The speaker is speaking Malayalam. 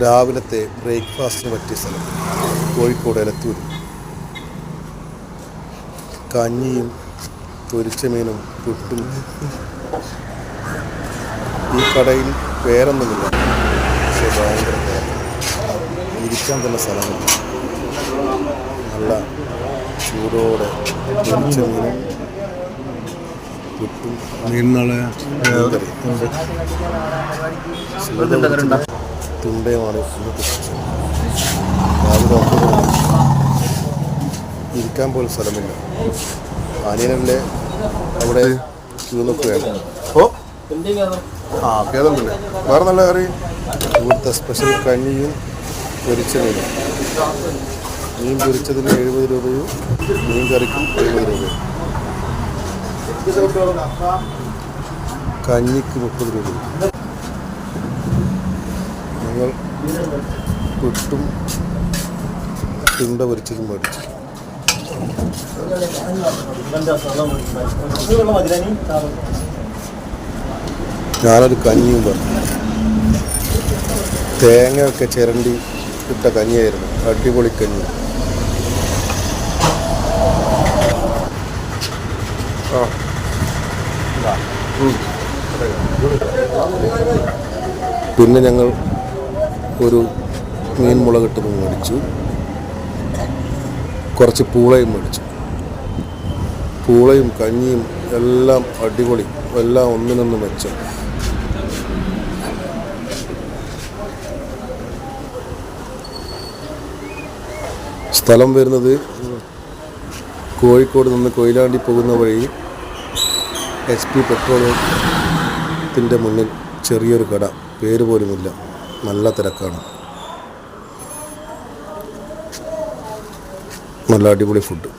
രാവിലത്തെ ബ്രേക്ക്ഫാസ്റ്റിന് പറ്റിയ സ്ഥലം കോഴിക്കോട് എലത്തൂർ. കഞ്ഞിയും പൊരിച്ച മീനും പുട്ടും. ഈ കടയിൽ വേറൊന്നുമില്ല, പക്ഷേ ഭയങ്കര ഇരിക്കാൻ തന്നെ സ്ഥലമില്ല. നല്ല ചൂടോടെ പൊരിച്ച മീനും പുട്ടും തുണ്ടയുമാണ് ഇന്നത്തെ ഭക്ഷണം. രാവിലെ 9 ഇരിക്കാൻ പോലും സ്ഥലമില്ല. ആനിയനല്ലേ അവിടെ ക്യൂ നോക്കുകയാണ്. കേതല്ലേ വേറെ നല്ല കറി. ഇവിടുത്തെ സ്പെഷ്യൽ കഞ്ഞിയും പൊരിച്ച മീനും. മീൻ പൊരിച്ചതിന് 70 രൂപയും മീൻ കറിക്കും 70 രൂപയും. കഞ്ഞിക്ക് 30 രൂപയും. ഞങ്ങൾ പുട്ടും തുണ്ട പൊരിച്ചതും മേടിച്ചു. ഞാനൊരു കഞ്ഞിയും പറഞ്ഞു. തേങ്ങയൊക്കെ ചിരണ്ടി ഇട്ട കഞ്ഞിയായിരുന്നു. അടിപൊളി കഞ്ഞി. പിന്നെ ഞങ്ങൾ ഒരു മീൻ മുളകിട്ടതും മേടിച്ചു. കുറച്ച് പൂളയും മേടിച്ചു. പൂളയും കഞ്ഞിയും എല്ലാം അടിപൊളി, എല്ലാം ഒന്നിനൊന്ന് മെച്ചം. സ്ഥലം വരുന്നത് കോഴിക്കോട് നിന്ന് കൊയിലാണ്ടി പോകുന്ന വഴി HP പെട്രോളിയത്തിൻ്റെ മുന്നിൽ ചെറിയൊരു കട, പേര് പോലുമില്ല. നല്ല തിരക്കാണ്. നല്ല അടിപൊളി ഫുഡ്.